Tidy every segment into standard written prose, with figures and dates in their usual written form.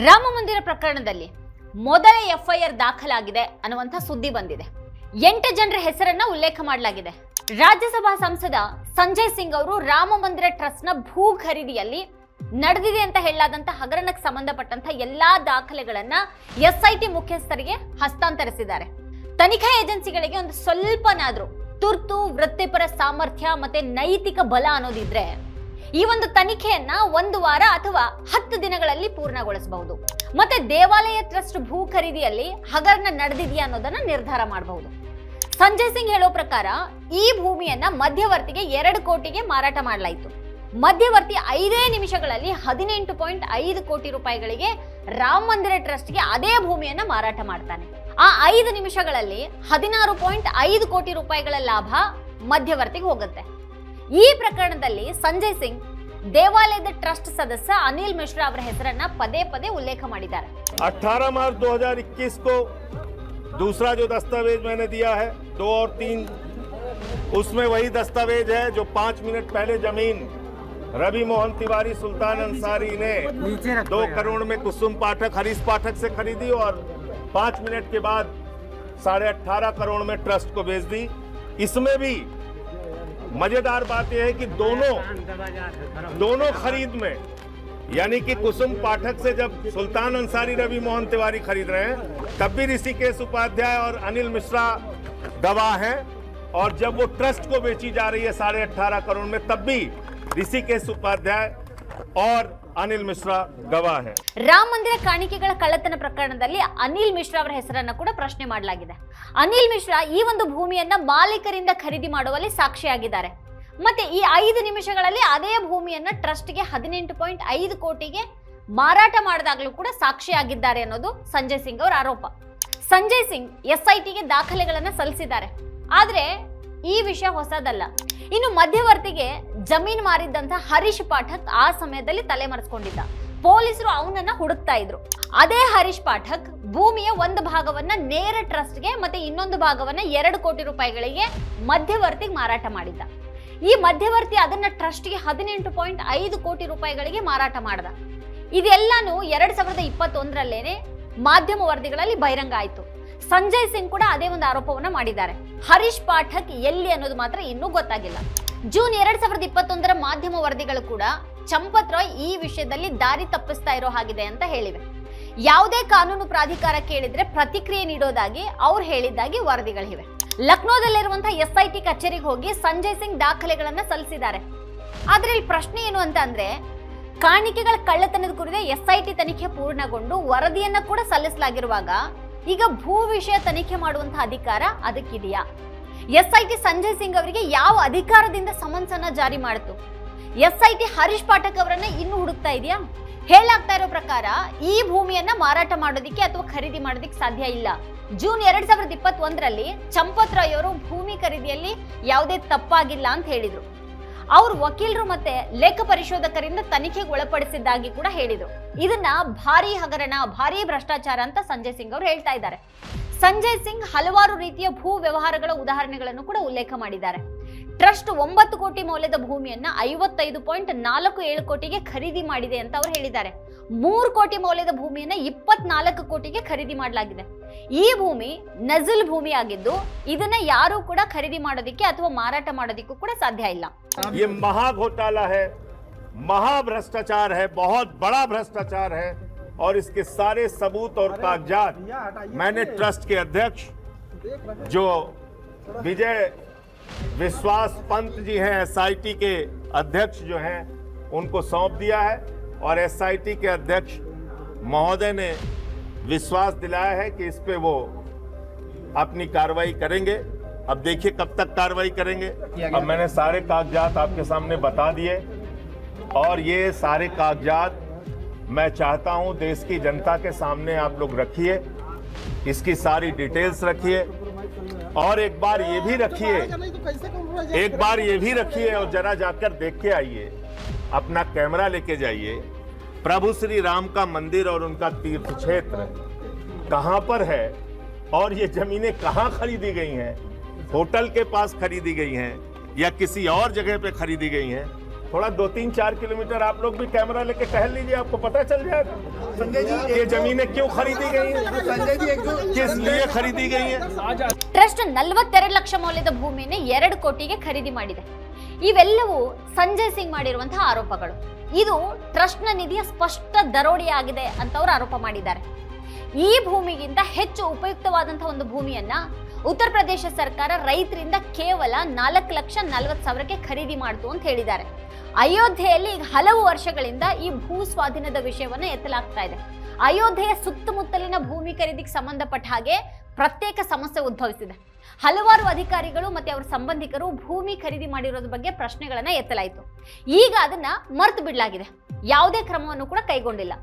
ರಾಮ ಮಂದಿರ ಪ್ರಕರಣದಲ್ಲಿ ಮೊದಲ ಎಫ್ಐಆರ್ ದಾಖಲಾಗಿದೆ ಅನ್ನುವಂತ ಸುದ್ದಿ ಬಂದಿದೆ. 8 ಜನರ ಹೆಸರನ್ನ ಉಲ್ಲೇಖ ಮಾಡಲಾಗಿದೆ. ರಾಜ್ಯಸಭಾ ಸಂಸದ ಸಂಜಯ್ ಸಿಂಗ್ ಅವರು ರಾಮ ಮಂದಿರ ಟ್ರಸ್ಟ್ನ ಭೂ ಖರೀದಿಯಲ್ಲಿ ನಡೆದಿದೆ ಅಂತ ಹೇಳಲಾದಂತ ಹಗರಣಕ್ಕೆ ಸಂಬಂಧಪಟ್ಟಂತ ಎಲ್ಲಾ ದಾಖಲೆಗಳನ್ನ ಎಸ್ಐಟಿ ಮುಖ್ಯಸ್ಥರಿಗೆ ಹಸ್ತಾಂತರಿಸಿದ್ದಾರೆ. ತನಿಖಾ ಏಜೆನ್ಸಿಗಳಿಗೆ ಒಂದು ಸ್ವಲ್ಪನಾದ್ರೂ ತುರ್ತು ವೃತ್ತಿಪರ ಸಾಮರ್ಥ್ಯ ಮತ್ತೆ ನೈತಿಕ ಬಲ ಅನ್ನೋದಿದ್ರೆ ಈ ಒಂದು ತನಿಖೆಯನ್ನ 1 ವಾರ ಅಥವಾ 10 ದಿನಗಳಲ್ಲಿ ಪೂರ್ಣಗೊಳಿಸಬಹುದು. ಮತ್ತೆ ದೇವಾಲಯ ಟ್ರಸ್ಟ್ ಭೂ ಖರೀದಿಯಲ್ಲಿ ಹಗರಣ ನಡೆದಿದೆಯಾ ಅನ್ನೋದನ್ನ ನಿರ್ಧಾರ ಮಾಡಬಹುದು. ಸಂಜಯ್ ಸಿಂಗ್ ಹೇಳೋ ಪ್ರಕಾರ ಈ ಭೂಮಿಯನ್ನ ಮಧ್ಯವರ್ತಿಗೆ 2 ಕೋಟಿಗೆ ಮಾರಾಟ ಮಾಡಲಾಯಿತು. ಮಧ್ಯವರ್ತಿ 5 ನಿಮಿಷಗಳಲ್ಲಿ 18.5 ಕೋಟಿ ರೂಪಾಯಿಗಳಿಗೆ ರಾಮ ಮಂದಿರ ಟ್ರಸ್ಟ್ಗೆ ಅದೇ ಭೂಮಿಯನ್ನ ಮಾರಾಟ ಮಾಡ್ತಾನೆ. ಆ 5 ನಿಮಿಷಗಳಲ್ಲಿ 16.5 ಕೋಟಿ ರೂಪಾಯಿಗಳ ಲಾಭ ಮಧ್ಯವರ್ತಿಗೆ ಹೋಗುತ್ತೆ. ಈ ಪ್ರಕರಣದಲ್ಲಿ ಸಂಜಯ್ ಸಿಂಗ್ ದೇವಾಲಯದ ಟ್ರಸ್ಟ್ ಸದಸ್ಯ ಅನಿಲ್ ಮಿಶ್ರಾ ಅವರ ಹೆಸರನ್ನ ಪದೇ ಪದೇ ಉಲ್ಲೇಖ ಮಾಡಿದ್ದಾರೆ. 18 मार्च 2021 को दूसरा जो दस्तावेज मैंने दिया है 2 और 3, उसमें वही दस्तावेज है जो 5 मिनट पहले जमीन रवि मोहन तिवारी सुल्तान अंसारी ने 2 करोड़ में कुसुम पाठक हरीश पाठक से खरीदी और 5 मिनट के बाद 18.5 करोड़ में ट्रस्ट को बेच दी. इसमें भी मजेदार बात यह है कि दोनों खरीद में यानी कि कुसुम पाठक से जब सुल्तान अंसारी रवि मोहन तिवारी खरीद रहे हैं तब भी ऋषिकेश उपाध्याय और अनिल मिश्रा गवाह हैं, और जब वो ट्रस्ट को बेची जा रही है 18.5 करोड़ में तब भी ऋषिकेश उपाध्याय और ಅನಿಲ್ ಮಿಶ್ರಾ ಗವಾಹ है. ರಾಮ ಮಂದಿರ ಕಾಣಿಕೆಗಳ ಕಳ್ಳತನ ಪ್ರಕರಣದಲ್ಲಿ ಅನಿಲ್ ಮಿಶ್ರಾ ಅವರ ಹೆಸರನ್ನು ಕೂಡ ಪ್ರಶ್ನೆ ಮಾಡಲಾಗಿದೆ. ಅನಿಲ್ ಮಿಶ್ರಾ ಈ ಒಂದು ಭೂಮಿಯನ್ನ ಮಾಲೀಕರಿಂದ ಖರೀದಿ ಮಾಡುವಲ್ಲಿ ಸಾಕ್ಷಿಯಾಗಿದ್ದಾರೆ. ಮತ್ತೆ ಈ 5 ನಿಮಿಷಗಳಲ್ಲಿ ಅದೇ ಭೂಮಿಯನ್ನ ಟ್ರಸ್ಟ್ಗೆ 18.5 ಕೋಟಿಗೆ ಮಾರಾಟ ಮಾಡಿದಾಗಲೂ ಕೂಡ ಸಾಕ್ಷಿಯಾಗಿದ್ದಾರೆ ಅನ್ನೋದು ಸಂಜಯ್ ಸಿಂಗ್ ಅವರ ಆರೋಪ. ಸಂಜಯ್ ಸಿಂಗ್ ಎಸ್ಐಟಿಗೆ ದಾಖಲೆಗಳನ್ನ ಸಲ್ಲಿಸಿದ್ದಾರೆ. ಆದ್ರೆ ಈ ವಿಷಯ ಹೊಸದಲ್ಲ. ಇನ್ನು ಮಧ್ಯವರ್ತಿಗೆ ಜಮೀನು ಮಾರಿದ್ದಂತ ಹರೀಶ್ ಪಾಠಕ್ ಆ ಸಮಯದಲ್ಲಿ ತಲೆಮರೆಸಿಕೊಂಡಿದ್ದ. ಪೊಲೀಸರು ಅವನನ್ನ ಹುಡುಕ್ತಾ ಇದ್ರು. ಅದೇ ಹರೀಶ್ ಪಾಠಕ್ ಭೂಮಿಯ ಒಂದು ಭಾಗವನ್ನ ನೇರ ಟ್ರಸ್ಟ್ಗೆ ಮತ್ತೆ ಇನ್ನೊಂದು ಭಾಗವನ್ನ 2 ಕೋಟಿ ರೂಪಾಯಿಗಳಿಗೆ ಮಧ್ಯವರ್ತಿಗೆ ಮಾರಾಟ ಮಾಡಿದ್ದ. ಈ ಮಧ್ಯವರ್ತಿ ಅದನ್ನ ಟ್ರಸ್ಟ್ಗೆ 18.5 ಕೋಟಿ ರೂಪಾಯಿಗಳಿಗೆ ಮಾರಾಟ ಮಾಡ್ದ. ಇದೆಲ್ಲಾನು 2021ರಲ್ಲೇನೆ ಮಾಧ್ಯಮ ವರದಿಗಳಲ್ಲಿ ಬಹಿರಂಗ ಆಯ್ತು. ಸಂಜಯ್ ಸಿಂಗ್ ಕೂಡ ಅದೇ ಒಂದು ಆರೋಪವನ್ನ ಮಾಡಿದ್ದಾರೆ. ಹರೀಶ್ ಪಾಠಕ್ ಎಲ್ಲಿ ಅನ್ನೋದು ಮಾತ್ರ ಇನ್ನೂ ಗೊತ್ತಾಗಿಲ್ಲ. ಜೂನ್ 2021ರ ಮಾಧ್ಯಮ ವರದಿಗಳು ಕೂಡ ಚಂಪತ್ ರಾಯ್ ಈ ವಿಷಯದಲ್ಲಿ ದಾರಿ ತಪ್ಪಿಸ್ತಾ ಇರೋ ಹಾಗಿದೆ ಅಂತ ಹೇಳಿವೆ. ಯಾವುದೇ ಕಾನೂನು ಪ್ರಾಧಿಕಾರ ಕೇಳಿದ್ರೆ ಪ್ರತಿಕ್ರಿಯೆ ನೀಡೋದಾಗಿ ಅವ್ರು ಹೇಳಿದ್ದಾಗಿ ವರದಿಗಳಿವೆ. ಲಕ್ನೋದಲ್ಲಿರುವಂತಹ ಎಸ್ಐಟಿ ಕಚೇರಿಗೆ ಹೋಗಿ ಸಂಜಯ್ ಸಿಂಗ್ ದಾಖಲೆಗಳನ್ನ ಸಲ್ಲಿಸಿದ್ದಾರೆ. ಆದ್ರೆ ಇಲ್ಲಿ ಪ್ರಶ್ನೆ ಏನು ಅಂತ ಅಂದ್ರೆ, ಕಾಣಿಕೆಗಳ ಕಳ್ಳತನದ ಕುರಿತು ಎಸ್ಐಟಿ ತನಿಖೆ ಪೂರ್ಣಗೊಂಡು ವರದಿಯನ್ನ ಕೂಡ ಸಲ್ಲಿಸಲಾಗಿರುವಾಗ ಈಗ ಭೂ ವಿಷಯ ತನಿಖೆ ಮಾಡುವಂತಹ ಅಧಿಕಾರ ಅದಕ್ಕಿದೆಯಾ? ಎಸ್ಐಟಿ ಸಂಜಯ್ ಸಿಂಗ್ ಅವರಿಗೆ ಯಾವ ಅಧಿಕಾರದಿಂದ ಸಮನ್ಸ್ ಅನ್ನ ಜಾರಿ ಮಾಡಿತು? ಎಸ್ಐಟಿ ಹರೀಶ್ ಪಾಠಕ್ ಅವರನ್ನ ಇನ್ನೂ ಹುಡುಕ್ತಾ ಇದೆಯಾ? ಹೇಳಾಗ್ತಾ ಇರೋ ಪ್ರಕಾರ ಈ ಭೂಮಿಯನ್ನ ಮಾರಾಟ ಮಾಡೋದಿಕ್ಕೆ ಅಥವಾ ಖರೀದಿ ಮಾಡೋದಿಕ್ಕೆ ಸಾಧ್ಯ ಇಲ್ಲ. ಜೂನ್ 2021ರಲ್ಲಿ ಚಂಪತ್ ರಾಯ್ ಅವರು ಭೂಮಿ ಖರೀದಿಯಲ್ಲಿ ಯಾವುದೇ ತಪ್ಪಾಗಿಲ್ಲ ಅಂತ ಹೇಳಿದ್ರು. ಅವರು ವಕೀಲರು ಮತ್ತೆ ಲೇಖ ಪರಿಶೋಧಕರಿಂದ ತನಿಖೆಗೆ ಒಳಪಡಿಸಿದ್ದಾಗಿ ಕೂಡ ಹೇಳಿದ್ರು. ಇದನ್ನ ಭಾರಿ ಹಗರಣ, ಭಾರಿ ಭ್ರಷ್ಟಾಚಾರ ಅಂತ ಸಂಜಯ್ ಸಿಂಗ್ ಅವರು ಹೇಳ್ತಾ ಇದ್ದಾರೆ. ಸಂಜಯ್ ಸಿಂಗ್ ಹಲವಾರು ರೀತಿಯ ಭೂ ವ್ಯವಹಾರಗಳ ಉದಾಹರಣೆಗಳನ್ನು ಕೂಡ ಉಲ್ಲೇಖ ಮಾಡಿದ್ದಾರೆ. ಟ್ರಸ್ಟ್ 9 ಕೋಟಿ ಮೌಲ್ಯದ ಭೂಮಿಯನ್ನ 55.47 ಕೋಟಿಗೆ ಖರೀದಿ ಮಾಡಿದೆ ಅಂತ ಅವರು ಹೇಳಿದ್ದಾರೆ. 3 ಕೋಟಿ ಮೌಲ್ಯದ ಭೂಮಿಯನ್ನ 24 ಕೋಟಿಗೆ ಖರೀದಿ ಮಾಡಲಾಗಿದೆ. ಈ ಭೂಮಿ ನಜಲ್ ಭೂಮಿ ಆಗಿದ್ದು ಇದನ್ನ ಯಾರು ಕೂಡ ಖರೀದಿ ಮಾಡೋದಿಕ್ಕೆ ಅಥವಾ ಮಾರಾಟ ಮಾಡೋದಿಕ್ಕೂ ಕೂಡ ಸಾಧ್ಯ ಇಲ್ಲ. ये महा घोटाला है, महा भ्रष्टाचार है, बहुत बड़ा भ्रष्टाचार है, और इसके सारे सबूत और कागजात मैंने ट्रस्ट के अध्यक्ष जो विजय विश्वास पंत जी हैं, एसआईटी के अध्यक्ष जो हैं, उनको सौंप दिया है, और एसआईटी के अध्यक्ष महोदय ने विश्वास दिलाया है कि इस पे वो अपनी कार्रवाई करेंगे. अब देखिए कब तक कार्रवाई करेंगे. अब मैंने सारे कागजात आपके सामने बता दिए, और ये सारे कागजात मैं चाहता हूं देश की जनता के सामने आप लोग रखिए, इसकी सारी डिटेल्स रखिए, और एक बार ये भी रखिए और जरा जाकर देख के आइए, अपना कैमरा लेके जाइए. प्रभु श्री राम का मंदिर और उनका तीर्थ क्षेत्र कहां पर है, और ये जमीनें कहां खरीदी गई हैं, होटल के पास खरीदी गई हैं या किसी और जगह पे खरीदी गई हैं, थोड़ा 2-3-4 किलोमीटर आप लोग भी कैमरा लेके टहल लीजिए, आपको पता चल जाएगा संजय जी ये जमीनें क्यों खरीदी गई हैं, संजय जी एक जो किस लिए खरीदी गई हैं। ಟ್ರಸ್ಟ್ 42 ಲಕ್ಷ ಮೌಲ್ಯದ ಭೂಮಿಯನ್ನು 2 ಕೋಟಿಗೆ ಖರೀದಿ ಮಾಡಿದೆ. ಇವೆಲ್ಲವೂ ಸಂಜಯ್ ಸಿಂಗ್ ಮಾಡಿರುವಂತಹ ಆರೋಪಗಳು. ಇದು ಟ್ರಸ್ಟ್ನ ನಿಧಿಯ ಸ್ಪಷ್ಟ ದರೋಡೆಯಾಗಿದೆ ಅಂತ ಅವರು ಆರೋಪ ಮಾಡಿದ್ದಾರೆ. ಈ ಭೂಮಿಗಿಂತ ಹೆಚ್ಚು ಉಪಯುಕ್ತವಾದಂತಹ ಒಂದು ಭೂಮಿಯನ್ನ ಉತ್ತರ ಪ್ರದೇಶ ಸರ್ಕಾರ ರೈತರಿಂದ ಕೇವಲ 4,40,000ಕ್ಕೆ ಖರೀದಿ ಮಾಡಿತು ಅಂತ ಹೇಳಿದ್ದಾರೆ. ಅಯೋಧ್ಯೆಯಲ್ಲಿ ಈಗ ಹಲವು ವರ್ಷಗಳಿಂದ ಈ ಭೂ ಸ್ವಾಧೀನದ ವಿಷಯವನ್ನ ಎತ್ತಲಾಗ್ತಾ ಇದೆ. ಅಯೋಧ್ಯೆಯ ಸುತ್ತಮುತ್ತಲಿನ ಭೂಮಿ ಖರೀದಿಗೆ ಸಂಬಂಧಪಟ್ಟ ಹಾಗೆ ಪ್ರತ್ಯೇಕ ಸಮಸ್ಯೆ ಉದ್ಭವಿಸಿದೆ. ಹಲವಾರು ಅಧಿಕಾರಿಗಳು ಮತ್ತೆ ಅವರ ಸಂಬಂಧಿಕರು ಭೂಮಿ ಖರೀದಿ ಮಾಡಿರೋದ್ರ ಬಗ್ಗೆ ಪ್ರಶ್ನೆಗಳನ್ನ ಎತ್ತಲಾಯಿತು. ಈಗ ಅದನ್ನ ಮರ್ತು ಬಿಡಲಾಗಿದೆ, ಯಾವುದೇ ಕ್ರಮವನ್ನು ಕೂಡ ಕೈಗೊಂಡಿಲ್ಲ.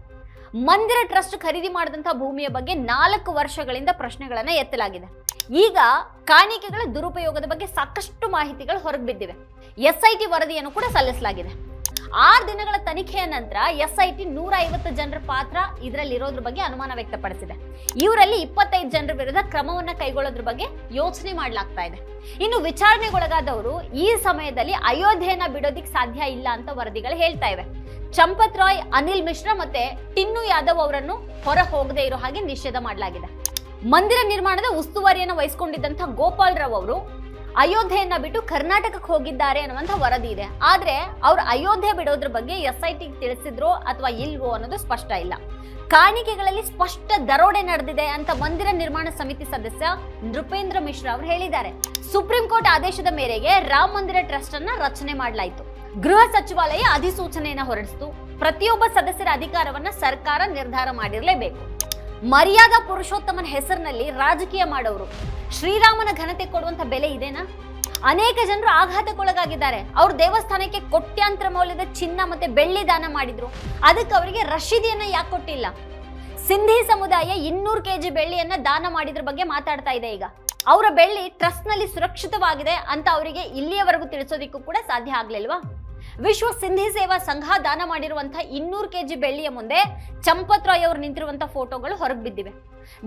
ಮಂದಿರ ಟ್ರಸ್ಟ್ ಖರೀದಿ ಮಾಡಿದಂತಹ ಭೂಮಿಯ ಬಗ್ಗೆ 4 ವರ್ಷಗಳಿಂದ ಪ್ರಶ್ನೆಗಳನ್ನ ಎತ್ತಲಾಗಿದೆ. ಈಗ ಕಾಣಿಕೆಗಳ ದುರುಪಯೋಗದ ಬಗ್ಗೆ ಸಾಕಷ್ಟು ಮಾಹಿತಿಗಳು ಹೊರಗೆ ಬಿದ್ದಿವೆ. SIT ವರದಿಯನ್ನು ಕೂಡ ಸಲ್ಲಿಸಲಾಗಿದೆ. 6 ದಿನಗಳ ತನಿಖೆಯ ನಂತರ SIT 150 ಜನರ ಪಾತ್ರ ಇದರಲ್ಲಿ ಇರೋದ್ರ ಬಗ್ಗೆ ಅನುಮಾನ ವ್ಯಕ್ತಪಡಿಸಿದೆ. ಇವರಲ್ಲಿ 25 ಜನರ ವಿರುದ್ಧ ಕ್ರಮವನ್ನ ಕೈಗೊಳ್ಳೋದ್ರ ಬಗ್ಗೆ ಯೋಚನೆ ಮಾಡಲಾಗ್ತಾ ಇದೆ. ಇನ್ನು ವಿಚಾರಣೆಗೊಳಗಾದವರು ಈ ಸಮಯದಲ್ಲಿ ಅಯೋಧ್ಯೆಯನ್ನ ಬಿಡೋದಿಕ್ ಸಾಧ್ಯ ಇಲ್ಲ ಅಂತ ವರದಿಗಳು ಹೇಳ್ತಾ ಇವೆ. ಚಂಪತ್ ರಾಯ್, ಅನಿಲ್ ಮಿಶ್ರಾ ಮತ್ತೆ ಟಿನ್ನು ಯಾದವ್ ಅವರನ್ನು ಹೊರ ಹೋಗದೆ ಇರೋ ಹಾಗೆ ನಿಷೇಧ ಮಾಡಲಾಗಿದೆ. ಮಂದಿರ ನಿರ್ಮಾಣದ ಉಸ್ತುವಾರಿಯನ್ನು ವಹಿಸಿಕೊಂಡಿದ್ದಂಥ ಗೋಪಾಲ್ ರಾವ್ ಅವರು ಅಯೋಧ್ಯೆಯನ್ನ ಬಿಟ್ಟು ಕರ್ನಾಟಕಕ್ಕೆ ಹೋಗಿದ್ದಾರೆ ಅನ್ನುವಂಥ ವರದಿ ಇದೆ. ಆದ್ರೆ ಅವ್ರು ಅಯೋಧ್ಯೆ ಬಿಡೋದ್ರ ಬಗ್ಗೆ SIT ತಿಳಿಸಿದ್ರೋ ಅಥವಾ ಇಲ್ವೋ ಅನ್ನೋದು ಸ್ಪಷ್ಟ ಇಲ್ಲ. ಕಾಣಿಕೆಗಳಲ್ಲಿ ಸ್ಪಷ್ಟ ದರೋಡೆ ನಡೆದಿದೆ ಅಂತ ಮಂದಿರ ನಿರ್ಮಾಣ ಸಮಿತಿ ಸದಸ್ಯ ನೃಪೇಂದ್ರ ಮಿಶ್ರಾ ಅವರು ಹೇಳಿದ್ದಾರೆ. ಸುಪ್ರೀಂ ಕೋರ್ಟ್ ಆದೇಶದ ಮೇರೆಗೆ ರಾಮ ಮಂದಿರ ಟ್ರಸ್ಟ್ ಅನ್ನ ರಚನೆ ಮಾಡಲಾಯಿತು. ಗೃಹ ಸಚಿವಾಲಯ ಅಧಿಸೂಚನೆಯನ್ನ ಹೊರಡಿಸಿತು. ಪ್ರತಿಯೊಬ್ಬ ಸದಸ್ಯರ ಅಧಿಕಾರವನ್ನ ಸರ್ಕಾರ ನಿರ್ಧಾರ ಮಾಡಿರಲೇಬೇಕು. ಮರ್ಯಾದಾ ಪುರುಷೋತ್ತಮನ ಹೆಸರಿನಲ್ಲಿ ರಾಜಕೀಯ ಮಾಡೋರು ಶ್ರೀರಾಮನ ಘನತೆ ಕೊಡುವಂತ ಬೆಲೆ ಇದೆನಾ? ಅನೇಕ ಜನರು ಆಘಾತಕ್ಕೊಳಗಾಗಿದ್ದಾರೆ. ಅವ್ರ ದೇವಸ್ಥಾನಕ್ಕೆ ಕೋಟ್ಯಾಂತರ ಮೌಲ್ಯದ ಚಿನ್ನ ಮತ್ತೆ ಬೆಳ್ಳಿ ದಾನ ಮಾಡಿದ್ರು. ಅದಕ್ಕೆ ಅವರಿಗೆ ರಶೀದಿಯನ್ನ ಯಾಕೆ ಕೊಟ್ಟಿಲ್ಲ? ಸಿಂಧಿ ಸಮುದಾಯ 200 kg ಬೆಳ್ಳಿಯನ್ನ ದಾನ ಮಾಡಿದ್ರ ಬಗ್ಗೆ ಮಾತಾಡ್ತಾ ಇದೆ. ಈಗ ಅವರ ಬೆಳ್ಳಿ ಟ್ರಸ್ಟ್ ನಲ್ಲಿ ಸುರಕ್ಷಿತವಾಗಿದೆ ಅಂತ ಅವರಿಗೆ ಇಲ್ಲಿಯವರೆಗೂ ತಿಳಿಸೋದಿಕ್ಕೂ ಕೂಡ ಸಾಧ್ಯ ಆಗ್ಲಿಲ್ವಾ? ವಿಶ್ವ ಸಿಂಧಿ ಸೇವಾ ಸಂಘ ದಾನ ಮಾಡಿರುವಂತಹ 200 kg ಬೆಳ್ಳಿಯ ಮುಂದೆ ಚಂಪತ್ ರಾಯ್ ಅವರು ನಿಂತಿರುವಂತಹ ಫೋಟೋಗಳು ಹೊರಗೆ ಬಿದ್ದಿವೆ.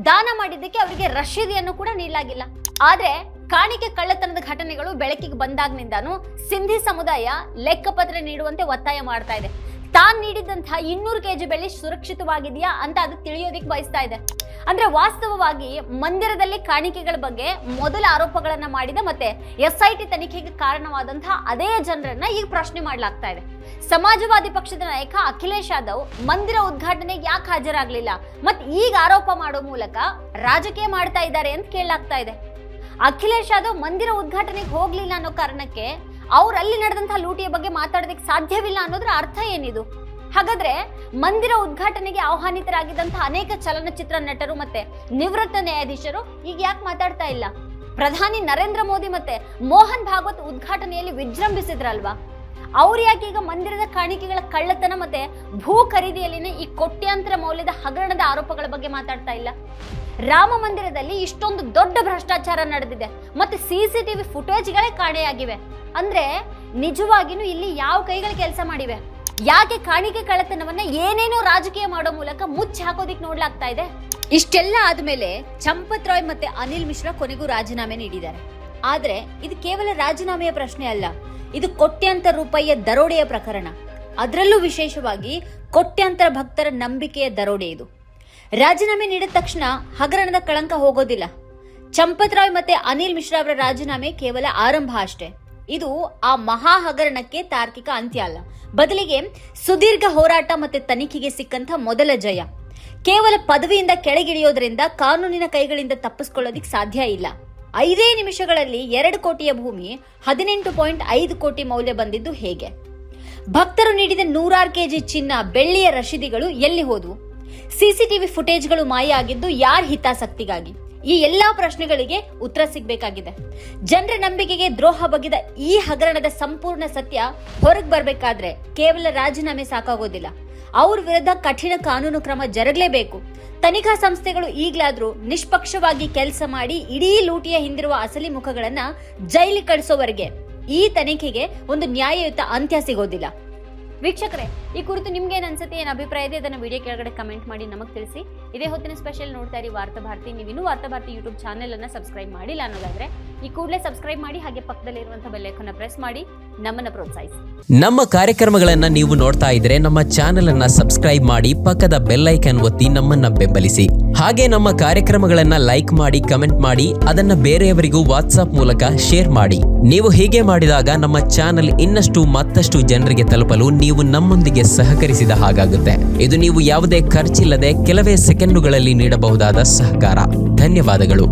ದಾನ ಮಾಡಿದ್ದಕ್ಕೆ ಅವರಿಗೆ ರಶೀದಿಯನ್ನು ಕೂಡ ನೀಡಲಾಗಿಲ್ಲ. ಆದ್ರೆ ಕಾಣಿಕೆ ಕಳ್ಳತನದ ಘಟನೆಗಳು ಬೆಳಕಿಗೆ ಬಂದಾಗ್ನಿಂದಾನು ಸಿಂಧಿ ಸಮುದಾಯ ಲೆಕ್ಕಪತ್ರ ನೀಡುವಂತೆ ಒತ್ತಾಯ ಮಾಡ್ತಾ ಇದೆ. ತಾನ್ ನೀಡಿದಂತಹ 200 kg ಬೆಳ್ಳಿ ಸುರಕ್ಷಿತವಾಗಿದೆಯಾ ಅಂತ ಅದು ತಿಳಿಯೋದಿಕ್ ಬಯಸ್ತಾ ಇದೆ. ಅಂದ್ರೆ ವಾಸ್ತವವಾಗಿ ಮಂದಿರದಲ್ಲಿ ಕಾಣಿಕೆಗಳ ಬಗ್ಗೆ ಮೊದಲ ಆರೋಪಗಳನ್ನ ಮಾಡಿದ ಮತ್ತೆ SIT ತನಿಖೆಗೆ ಕಾರಣವಾದಂತಹ ಅದೇ ಜನರನ್ನ ಈಗ ಪ್ರಶ್ನೆ ಮಾಡಲಾಗ್ತಾ ಇದೆ. ಸಮಾಜವಾದಿ ಪಕ್ಷದ ನಾಯಕ ಅಖಿಲೇಶ್ ಯಾದವ್ ಮಂದಿರ ಉದ್ಘಾಟನೆಗೆ ಯಾಕೆ ಹಾಜರಾಗ್ಲಿಲ್ಲ ಮತ್ತೆ ಈಗ ಆರೋಪ ಮಾಡೋ ಮೂಲಕ ರಾಜಕೀಯ ಮಾಡ್ತಾ ಇದ್ದಾರೆ ಅಂತ ಕೇಳಲಾಗ್ತಾ ಇದೆ. ಅಖಿಲೇಶ್ ಯಾದವ್ ಮಂದಿರ ಉದ್ಘಾಟನೆಗೆ ಹೋಗ್ಲಿಲ್ಲ ಅನ್ನೋ ಕಾರಣಕ್ಕೆ ಅವ್ರು ಅಲ್ಲಿ ನಡೆದಂತಹ ಲೂಟಿಯ ಬಗ್ಗೆ ಮಾತಾಡೋದಕ್ಕೆ ಸಾಧ್ಯವಿಲ್ಲ ಅನ್ನೋದ್ರ ಅರ್ಥ ಏನಿದು? ಹಾಗಾದ್ರೆ ಮಂದಿರ ಉದ್ಘಾಟನೆಗೆ ಆಹ್ವಾನಿತರಾಗಿದ್ದಂತಹ ಅನೇಕ ಚಲನಚಿತ್ರ ನಟರು ಮತ್ತೆ ನಿವೃತ್ತ ನ್ಯಾಯಾಧೀಶರು ಈಗ ಯಾಕೆ ಮಾತಾಡ್ತಾ ಇಲ್ಲ? ಪ್ರಧಾನಿ ನರೇಂದ್ರ ಮೋದಿ ಮತ್ತೆ ಮೋಹನ್ ಭಾಗವತ್ ಉದ್ಘಾಟನೆಯಲ್ಲಿ ವಿಜೃಂಭಿಸಿದ್ರಲ್ವಾ? ಅವ್ರು ಯಾಕೆ ಈಗ ಮಂದಿರದ ಕಾಣಿಕೆಗಳ ಕಳ್ಳತನ ಮತ್ತೆ ಭೂ ಖರೀದಿಯಲ್ಲಿನ ಈ ಕೋಟ್ಯಾಂತರ ಮೌಲ್ಯದ ಹಗರಣದ ಆರೋಪಗಳ ಬಗ್ಗೆ ಮಾತಾಡ್ತಾ ಇಲ್ಲ? ರಾಮ ಮಂದಿರದಲ್ಲಿ ಇಷ್ಟೊಂದು ದೊಡ್ಡ ಭ್ರಷ್ಟಾಚಾರ ನಡೆದಿದೆ ಮತ್ತೆ CCTV ಫುಟೇಜ್ಗಳೇ ಕಾಣೆಯಾಗಿವೆ ಅಂದ್ರೆ ನಿಜವಾಗಿನೂ ಇಲ್ಲಿ ಯಾವ ಕೈಗಳು ಕೆಲಸ ಮಾಡಿವೆ? ಯಾಕೆ ಕಾಣಿಕೆ ಕಳ್ಳತನವನ್ನ ಏನೇನೋ ರಾಜಕೀಯ ಮಾಡೋ ಮೂಲಕ ಮುಚ್ಚಿ ಹಾಕೋದಿಕ್ ನೋಡ್ಲಾಗ್ತಾ ಇದೆ? ಇಷ್ಟೆಲ್ಲ ಆದ್ಮೇಲೆ ಚಂಪತ್ ರಾಯ್ ಮತ್ತೆ ಅನಿಲ್ ಮಿಶ್ರಾ ಕೊನೆಗೂ ರಾಜೀನಾಮೆ ನೀಡಿದ್ದಾರೆ. ಆದ್ರೆ ಇದು ಕೇವಲ ರಾಜೀನಾಮೆಯ ಪ್ರಶ್ನೆ ಅಲ್ಲ, ಇದು ಕೋಟ್ಯಾಂತರ ರೂಪಾಯಿಯ ದರೋಡೆಯ ಪ್ರಕರಣ. ಅದರಲ್ಲೂ ವಿಶೇಷವಾಗಿ ಕೋಟ್ಯಾಂತರ ಭಕ್ತರ ನಂಬಿಕೆಯ ದರೋಡೆ ಇದು. ರಾಜೀನಾಮೆ ನೀಡಿದ ತಕ್ಷಣ ಹಗರಣದ ಕಳಂಕ ಹೋಗೋದಿಲ್ಲ. ಚಂಪತ್ ರಾಯ್ ಮತ್ತೆ ಅನಿಲ್ ಮಿಶ್ರಾ ಅವರ ರಾಜೀನಾಮೆ ಕೇವಲ ಆರಂಭ ಅಷ್ಟೇ. ಇದು ಆ ಮಹಾ ಹಗರಣಕ್ಕೆ ತಾರ್ಕಿಕ ಅಂತ್ಯ ಅಲ್ಲ, ಬದಲಿಗೆ ಸುದೀರ್ಘ ಹೋರಾಟ ಮತ್ತೆ ತನಿಖೆಗೆ ಸಿಕ್ಕಂತ ಮೊದಲ ಜಯ. ಕೇವಲ ಪದವಿಯಿಂದ ಕೆಳಗಿಳಿಯೋದ್ರಿಂದ ಕಾನೂನಿನ ಕೈಗಳಿಂದ ತಪ್ಪಿಸ್ಕೊಳ್ಳೋದಿಕ್ ಸಾಧ್ಯ ಇಲ್ಲ. 5 ನಿಮಿಷಗಳಲ್ಲಿ 2 ಕೋಟಿಯ ಭೂಮಿ 18.5 ಕೋಟಿ ಮೌಲ್ಯ ಬಂದಿದ್ದು ಹೇಗೆ? ಭಕ್ತರು ನೀಡಿದ 100 kg ಚಿನ್ನ, ಬೆಳ್ಳಿಯ ರಶೀದಿಗಳು ಎಲ್ಲಿ ಹೋದವು? CCTV ಫುಟೇಜ್ಗಳು ಮಾಯ ಆಗಿದ್ದು ಯಾರ ಹಿತಾಸಕ್ತಿಗಾಗಿ? ಈ ಎಲ್ಲಾ ಪ್ರಶ್ನೆಗಳಿಗೆ ಉತ್ತರ ಸಿಗಬೇಕಾಗಿದೆ. ಜನರ ನಂಬಿಕೆಗೆ ದ್ರೋಹ ಬಗೆದ ಈ ಹಗರಣದ ಸಂಪೂರ್ಣ ಸತ್ಯ ಹೊರಗೆ ಬರಬೇಕಾದ್ರೆ ಕೇವಲ ರಾಜೀನಾಮೆ ಸಾಕಾಗೋದಿಲ್ಲ. ಅವ್ರ ವಿರುದ್ಧ ಕಠಿಣ ಕಾನೂನು ಕ್ರಮ ಜರುಗಲೇಬೇಕು. ತನಿಖಾ ಸಂಸ್ಥೆಗಳು ಈಗಲಾದ್ರೂ ನಿಷ್ಪಕ್ಷವಾಗಿ ಕೆಲಸ ಮಾಡಿ ಇಡೀ ಲೂಟಿಯ ಹಿಂದಿರುವ ಅಸಲಿ ಮುಖಗಳನ್ನ ಜೈಲಿಗೆ ಕಳಿಸೋವರೆಗೆ ಈ ತನಿಖೆಗೆ ಒಂದು ನ್ಯಾಯಯುತ ಅಂತ್ಯ ಸಿಗೋದಿಲ್ಲ. ವೀಕ್ಷಕರೇ, ಈ ಕುರಿತು ನಿಮ್ಗೆ ಏನ್ ಅನ್ಸುತ್ತೆ, ಏನ್ ಅಭಿಪ್ರಾಯ ಇದೆ ಅದನ್ನ ವಿಡಿಯೋ ಕೆಳಗಡೆ ಕಮೆಂಟ್ ಮಾಡಿ ನಮಗೆ ತಿಳಿಸಿ. ಇದೇ ಹೊತ್ತಿನ ಸ್ಪೆಷಲ್ ನೋಡ್ತಾ ಇರಿ ವಾರ್ತಾ ಭಾರತಿ. ನೀವು ಇನ್ನೂ ವಾರ್ತಾ ಭಾರತಿ ಯೂಟ್ಯೂಬ್ ಚಾನೆಲ್ ಅನ್ನ ಸಬ್ಸ್ಕ್ರೈಬ್ ಮಾಡಿಲ್ಲ ಅನ್ನೋದಾದ್ರೆ ಈ ಕೂಡಲೇ ಸಬ್ಸ್ಕ್ರೈಬ್ ಮಾಡಿ, ಹಾಗೆ ಪಕ್ಕದಲ್ಲಿ ಇರುವಂತಹ ಬೆಲ್ ಐಕಾನ್ ಪ್ರೆಸ್ ಮಾಡಿ ನಮ್ಮನ್ನ ಪ್ರೋತ್ಸಾಹಿಸಿ. ನಮ್ಮ ಕಾರ್ಯಕ್ರಮಗಳನ್ನ ನೀವು ನೋಡ್ತಾ ಇದ್ರೆ ನಮ್ಮ ಚಾನೆಲ್ ಅನ್ನ ಸಬ್ಸ್ಕ್ರೈಬ್ ಮಾಡಿ, ಪಕ್ಕದ ಬೆಲ್ ಐಕಾನ್ ಒತ್ತಿ ನಮ್ಮನ್ನ ಬೆಂಬಲಿಸಿ. ಹಾಗೆ ನಮ್ಮ ಕಾರ್ಯಕ್ರಮಗಳನ್ನ ಲೈಕ್ ಮಾಡಿ, ಕಮೆಂಟ್ ಮಾಡಿ, ಅದನ್ನ ಬೇರೆಯವರಿಗೂ ವಾಟ್ಸ್ಆಪ್ ಮೂಲಕ ಶೇರ್ ಮಾಡಿ. ನೀವು ಹೀಗೆ ಮಾಡಿದಾಗ ನಮ್ಮ ಚಾನೆಲ್ ಇನ್ನಷ್ಟು ಮತ್ತಷ್ಟು ಜನರಿಗೆ ತಲುಪಲು ನೀವು ನಮ್ಮೊಂದಿಗೆ ಸಹಕರಿಸಿದ ಹಾಗಾಗುತ್ತೆ. ಇದು ನೀವು ಯಾವುದೇ ಖರ್ಚಿಲ್ಲದೆ ಕೆಲವೇ ಸೆಕೆಂಡುಗಳಲ್ಲಿ ನೀಡಬಹುದಾದ ಸಹಕಾರ. ಧನ್ಯವಾದಗಳು.